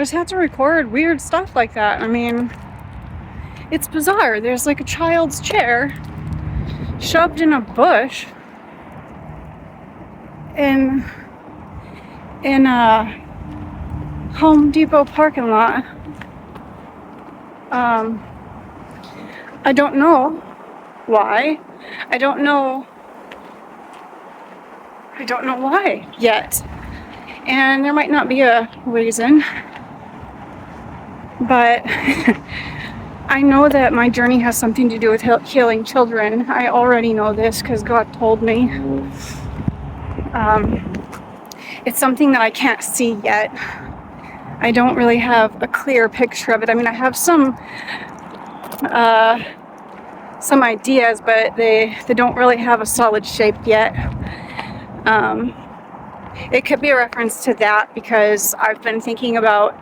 just have to record weird stuff like that. I mean, it's bizarre. There's like a child's chair shoved in a bush in a Home Depot parking lot. I don't know why. I don't know why yet. And there might not be a reason. But I know that my journey has something to do with healing children. I already know this because God told me. It's something that I can't see yet. I don't really have a clear picture of it. I mean, I have some ideas, but they don't really have a solid shape yet. It could be a reference to that because I've been thinking about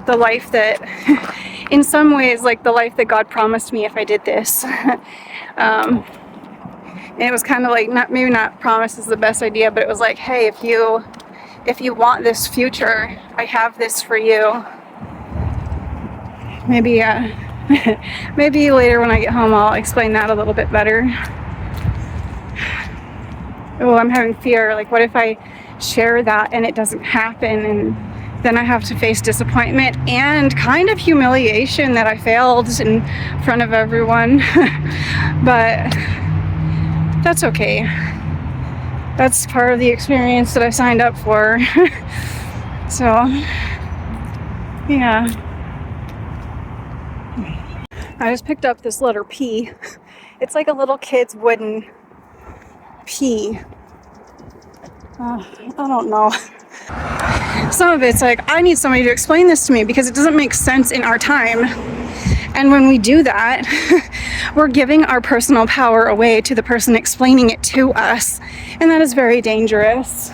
the life that, in some ways, like the life that God promised me if I did this. And it was kind of like, maybe not promise is the best idea, but it was like, hey, if you want this future, I have this for you. Maybe maybe later when I get home I'll explain that a little bit better. Oh, I'm having fear. Like, what if I share that and it doesn't happen, and then I have to face disappointment and kind of humiliation that I failed in front of everyone. But that's okay. That's part of the experience that I signed up for. So, yeah. I just picked up this letter P. It's like a little kid's wooden P. I don't know. Some of it's like, I need somebody to explain this to me because it doesn't make sense in our time. And when we do that, we're giving our personal power away to the person explaining it to us. And that is very dangerous.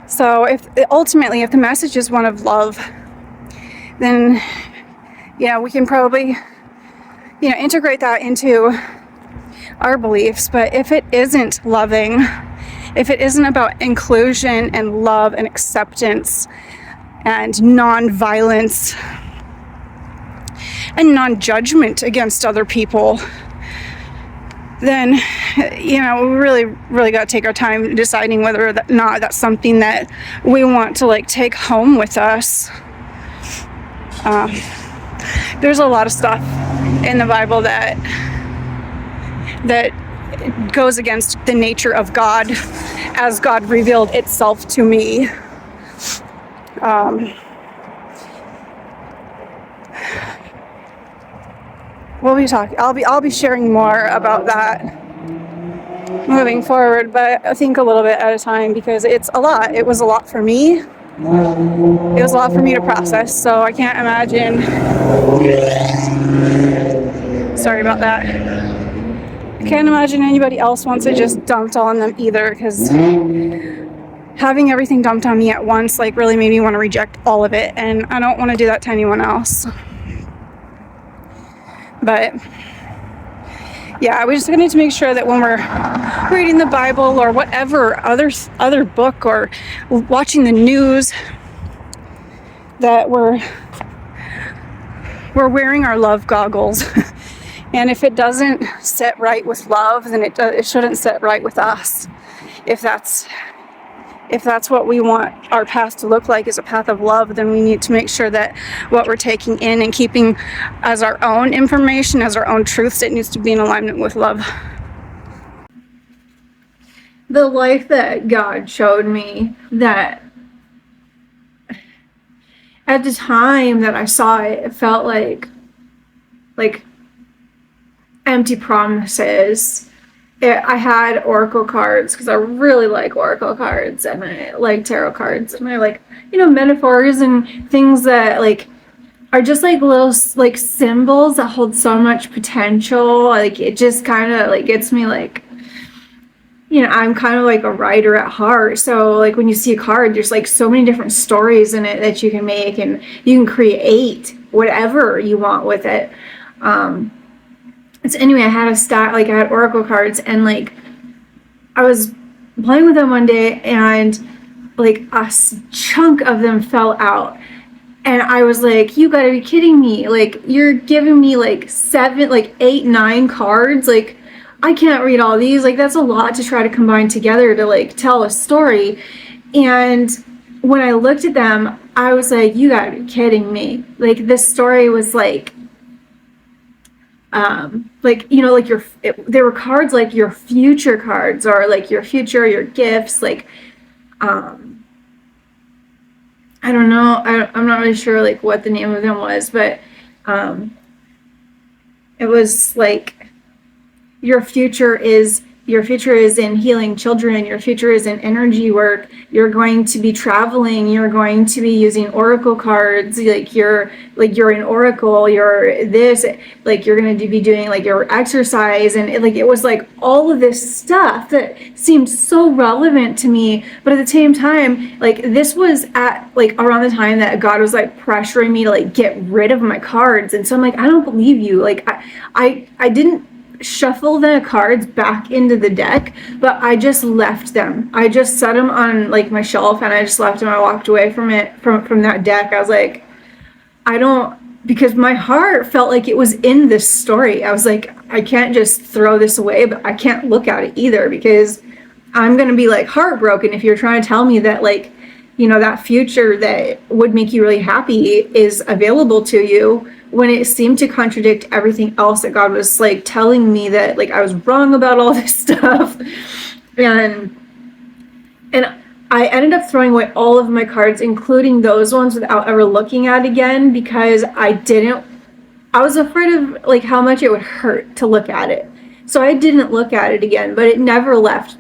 So ultimately, if the message is one of love, then, we can probably, integrate that into our beliefs. But if it isn't loving, if it isn't about inclusion and love and acceptance and non-violence and non-judgment against other people, then, we really, really got to take our time deciding whether or not that's something that we want to take home with us. There's a lot of stuff in the Bible that goes against the nature of God as God revealed itself to me. We'll be talking. I'll be sharing more about that moving forward, but I think a little bit at a time because it's a lot. It was a lot for me. It was a lot for me to process, so I can't imagine. Sorry about that. I can't imagine anybody else wants it just dumped on them either, because having everything dumped on me at once really made me want to reject all of it, and I don't want to do that to anyone else. But yeah, we just need to make sure that when we're reading the Bible or whatever other book or watching the news, that we're wearing our love goggles. And if it doesn't sit right with love, then it shouldn't sit right with us. If that's what we want our path to look like, is a path of love, then we need to make sure that what we're taking in and keeping as our own information, as our own truths, it needs to be in alignment with love. The life that God showed me, that at the time that I saw it, it felt like empty promises. I had oracle cards because I really like oracle cards, and I like tarot cards, and I like, metaphors and things that are just little symbols that hold so much potential. It just kind of gets me I'm kind of a writer at heart. So when you see a card, there's so many different stories in it that you can make, and you can create whatever you want with it. So anyway, I had a stack, I had oracle cards, and I was playing with them one day, and like chunk of them fell out. And I was like, you gotta be kidding me. Like, you're giving me like 7, like 8, 9 cards. Like, I can't read all these. Like, that's a lot to try to combine together to like tell a story. And when I looked at them, I was like, you gotta be kidding me. Like, this story was like, you know, like there were cards like your future cards, or like your future, your gifts, like, I don't know. I'm not really sure like what the name of them was, but it was like your future is in healing children. Your future is in energy work. You're going to be traveling. You're going to be using oracle cards. Like you're an oracle. You're this. Like you're going to be doing like your exercise, and it was like all of this stuff that seemed so relevant to me. But at the same time, like this was at like around the time that God was like pressuring me to like get rid of my cards, and so I'm like, I don't believe you. Like I didn't shuffle the cards back into the deck, but I just left them. I just set them on like my shelf, and I just left them. I walked away from it, from that deck. I was like, I don't, because my heart felt like it was in this story. I was like, I can't just throw this away, but I can't look at it either, because I'm gonna be like heartbroken if you're trying to tell me that like, you know, that future that would make you really happy is available to you, when it seemed to contradict everything else that God was like telling me, that like I was wrong about all this stuff. And I ended up throwing away all of my cards, including those ones, without ever looking at it again, because I was afraid of like how much it would hurt to look at it. So I didn't look at it again, but it never left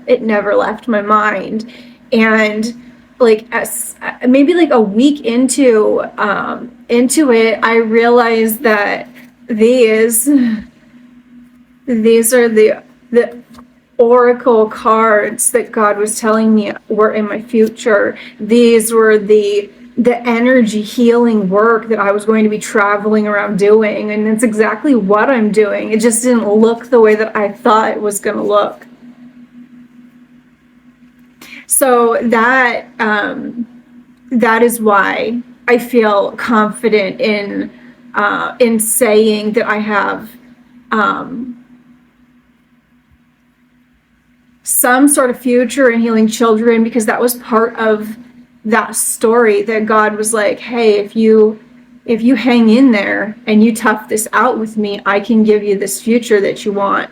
my mind. And like maybe like a week into it, I realized that these are the oracle cards that God was telling me were in my future. These were the energy healing work that I was going to be traveling around doing, and it's exactly what I'm doing. It just didn't look the way that I thought it was going to look. So that is why I feel confident in saying that I have some sort of future in healing children, because that was part of that story, that God was like, hey, if you hang in there and you tough this out with me, I can give you this future that you want.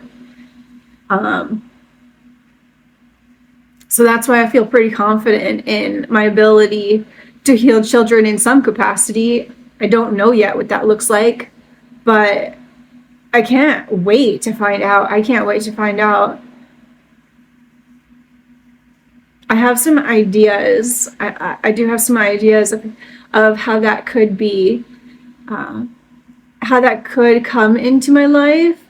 So that's why I feel pretty confident in my ability to heal children in some capacity. I don't know yet what that looks like, but I can't wait to find out. I have some ideas. I do have some ideas of how that could be, how that could come into my life,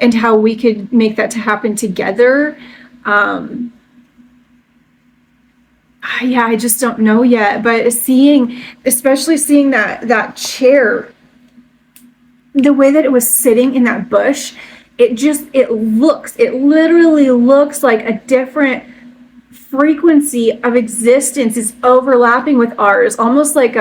and how we could make that to happen together. Yeah, I just don't know yet, but especially seeing that chair, the way that it was sitting in that bush, it literally looks like a different frequency of existence is overlapping with ours, almost like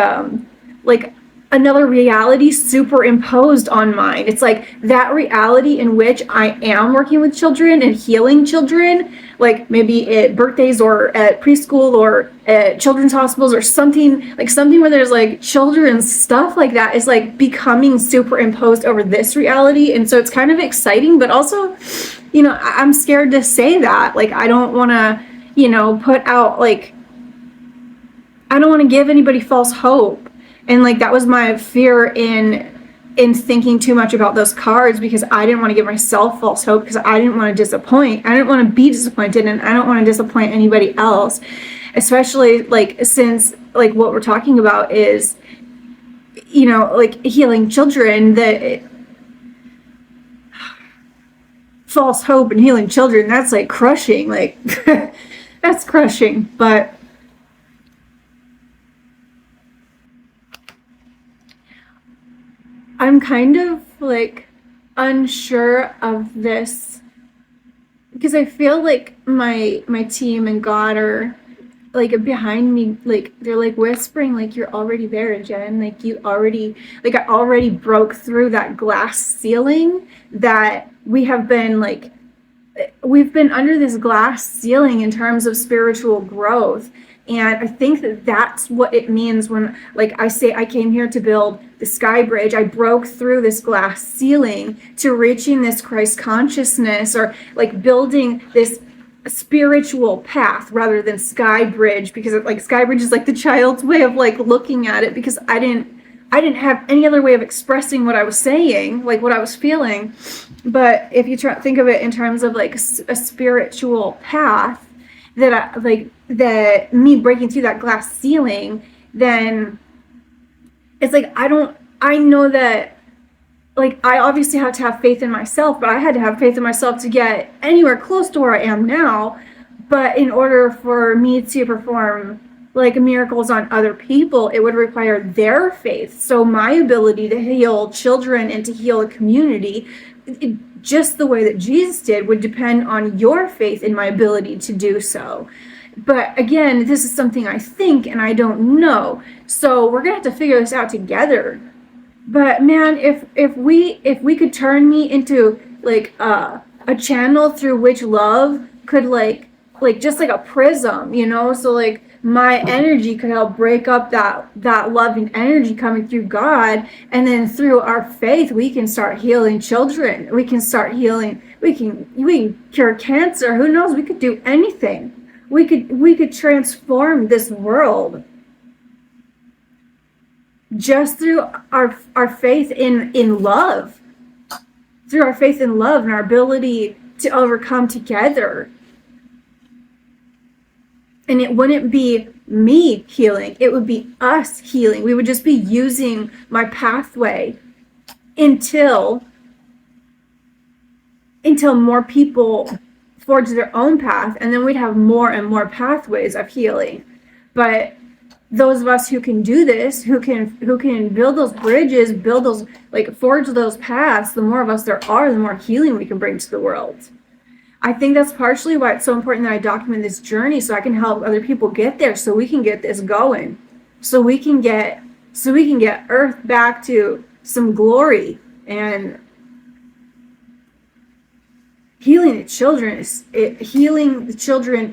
another reality superimposed on mine. It's like that reality in which I am working with children and healing children, like maybe at birthdays or at preschool or at children's hospitals or something where there's like children's stuff like that, is like becoming superimposed over this reality. And so it's kind of exciting, but also, you know, I'm scared to say that. Like, I don't want to, you know, put out, like, I don't want to give anybody false hope. And like that was my fear in thinking too much about those cards, because I didn't want to give myself false hope, because I didn't want to disappoint. I didn't want to be disappointed, and I don't want to disappoint anybody else, especially like since like what we're talking about is, you know, like healing children. That false hope and healing children, that's like crushing, like that's crushing. But I'm kind of like unsure of this, because I feel like my team and God are like behind me, like they're like whispering, like, you're already there, Jen. Like you already, like I already broke through that glass ceiling that we've been under this glass ceiling in terms of spiritual growth. And I think that that's what it means when, like, I say I came here to build the sky bridge. I broke through this glass ceiling to reaching this Christ consciousness, or like building this spiritual path rather than sky bridge, because like sky bridge is like the child's way of like looking at it, because I didn't have any other way of expressing what I was saying, like what I was feeling. But if you think of it in terms of like a spiritual path, that me breaking through that glass ceiling, then it's like I know that, like, I obviously have to have faith in myself, but I had to have faith in myself to get anywhere close to where I am now. But in order for me to perform like miracles on other people, it would require their faith. So my ability to heal children and to heal a community, just the way that Jesus did, would depend on your faith in my ability to do so. But again, this is something I think and I don't know. So we're gonna have to figure this out together. But man, if we could turn me into like a channel through which love could like just like a prism, you know, so like my energy could help break up that loving energy coming through God, and then through our faith we can start healing children. We can start healing. We can cure cancer. Who knows? We could do anything. We could transform this world just through our faith in love, through our faith in love and our ability to overcome together. And it wouldn't be me healing, it would be us healing. We would just be using my pathway until more people forge their own path, and then we'd have more and more pathways of healing. But those of us who can do this, who can build those bridges, build those, like, forge those paths, the more of us there are, the more healing we can bring to the world. I think that's partially why it's so important that I document this journey, so I can help other people get there, so we can get this going, so we can get Earth back to some glory. And healing the children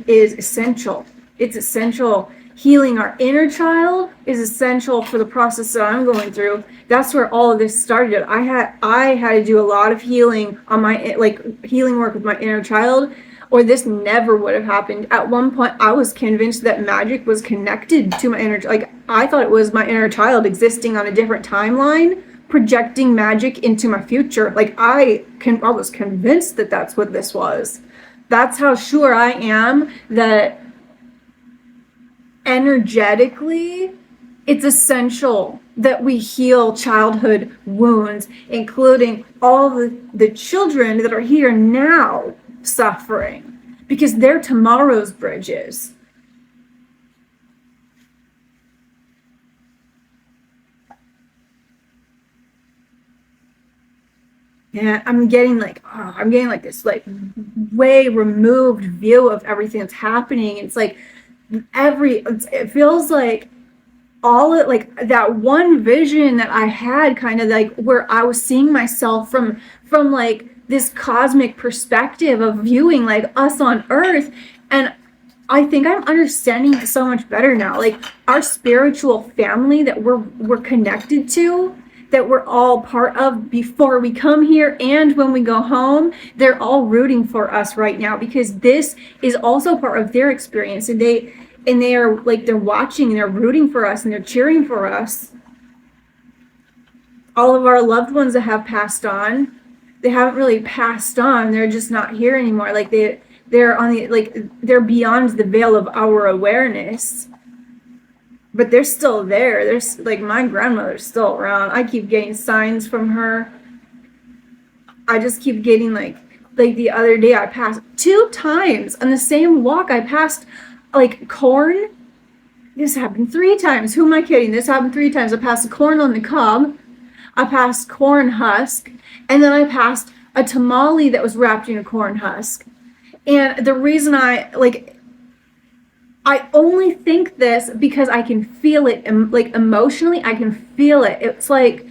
is essential. It's essential. Healing our inner child is essential for the process that I'm going through. That's where all of this started. I had to do a lot of healing on my, like, healing work with my inner child, or this never would have happened. At one point, I was convinced that magic was connected to my inner, like, I thought it was my inner child existing on a different timeline, projecting magic into my future. Like, I was convinced that that's what this was. That's how sure I am that energetically it's essential that we heal childhood wounds, including all the children that are here now suffering, because they're tomorrow's bridges. And I'm getting like this like way removed view of everything that's happening. It's like it feels like all it, like that one vision that I had, kind of like where I was seeing myself from like this cosmic perspective of viewing like us on Earth. And I think I'm understanding it so much better now. Like, our spiritual family that we're connected to, that we're all part of before we come here and when we go home, they're all rooting for us right now, because this is also part of their experience, and they are like, they're watching and they're rooting for us and they're cheering for us. All of our loved ones that have passed on, they haven't really passed on, they're just not here anymore. Like, they're on the, like, they're beyond the veil of our awareness, but they're still there. There's like, my grandmother's still around. I keep getting signs from her. I just keep getting like the other day I passed 2 times on the same walk. I passed like corn. This happened 3 times. Who am I kidding? This happened 3 times. I passed corn on the cob. I passed corn husk, and then I passed a tamale that was wrapped in a corn husk. And the reason I I only think this because I can feel it, like emotionally, I can feel it. It's like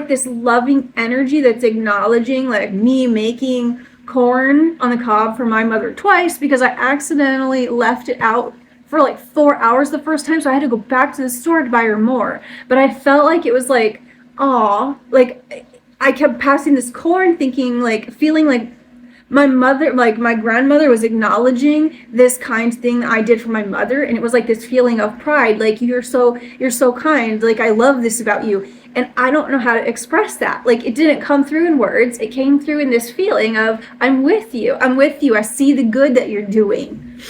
this loving energy that's acknowledging like me making corn on the cob for my mother twice because I accidentally left it out for like 4 hours the first time, so I had to go back to the store to buy her more. But I felt like it was like, aw, like I kept passing this corn thinking like, feeling like my mother, like my grandmother was acknowledging this kind thing I did for my mother, and it was like this feeling of pride, like you're so kind, like I love this about you. And I don't know how to express that. Like it didn't come through in words, it came through in this feeling of I'm with you, I see the good that you're doing.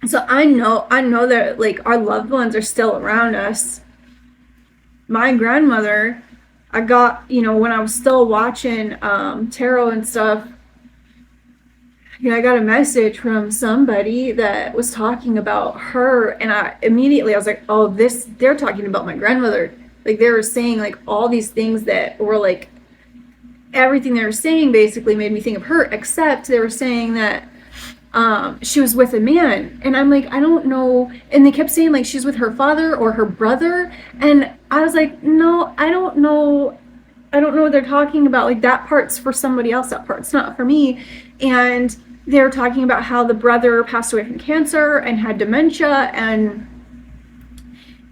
So I know that like our loved ones are still around us. My grandmother, I got, when I was still watching tarot and stuff, I got a message from somebody that was talking about her, and I was like, oh, they're talking about my grandmother. Like they were saying like all these things that were like, everything they were saying basically made me think of her, except they were saying that she was with a man, and I'm like, I don't know. And they kept saying like she's with her father or her brother, and I was like, no, I don't know what they're talking about. Like that part's for somebody else, that part's not for me. And they were talking about how the brother passed away from cancer and had dementia, and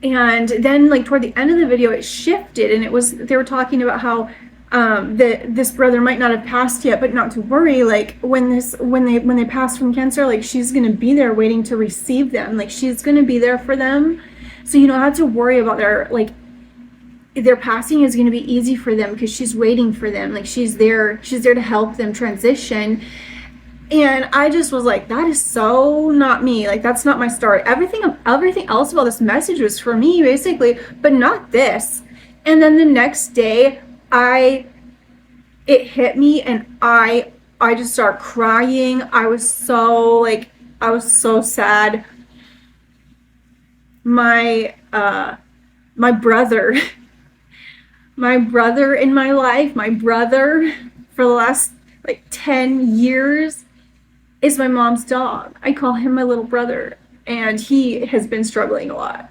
then like toward the end of the video it shifted, and they were talking about how this brother might not have passed yet, but not to worry, like when they pass from cancer, like she's gonna be there waiting to receive them, like she's gonna be there for them, so you don't have to worry about their passing is gonna be easy for them because she's waiting for them, like she's there to help them transition. And I just was like, that is so not me, like that's not my story. Everything else about this message was for me basically, but not this. And then the next day it hit me, and I just started crying. I was so sad. My brother in my life, for the last like 10 years is my mom's dog. I call him my little brother, and he has been struggling a lot.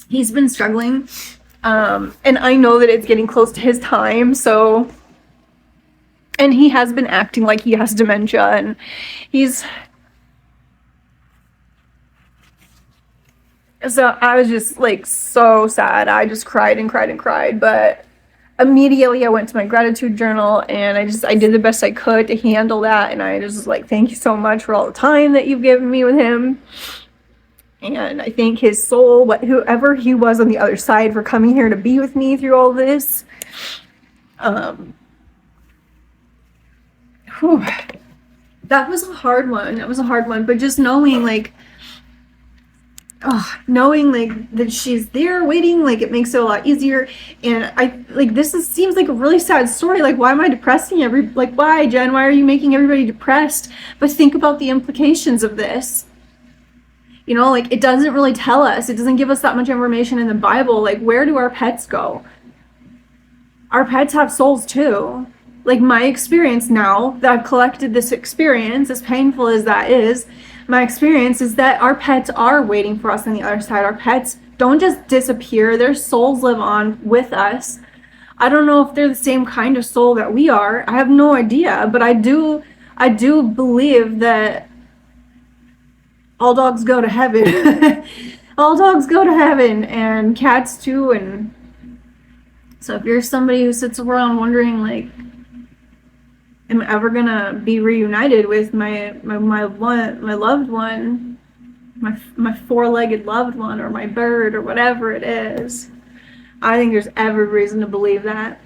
He's been struggling. And I know that it's getting close to his time, and he has been acting like he has dementia, and so I was just like so sad. I just cried and cried and cried, but immediately I went to my gratitude journal, and I did the best I could to handle that, and I just was like, thank you so much for all the time that you've given me with him. And I thank his soul, whoever he was on the other side, for coming here to be with me through all this. That was a hard one. But just knowing that she's there waiting, like it makes it a lot easier. And seems like a really sad story. Like, why am I depressing why, Jen? Why are you making everybody depressed? But think about the implications of this. It doesn't really tell us. It doesn't give us that much information in the Bible. Like, where do our pets go? Our pets have souls too. Like, my experience now that I've collected this experience, as painful as that is, my experience is that our pets are waiting for us on the other side. Our pets don't just disappear. Their souls live on with us. I don't know if they're the same kind of soul that we are. I have no idea, but I do believe that all dogs go to heaven. All dogs go to heaven, and cats too. And so if you're somebody who sits around wondering, like, am I ever gonna be reunited with my loved one, my four-legged loved one, or my bird, or whatever it is, I think there's every reason to believe that.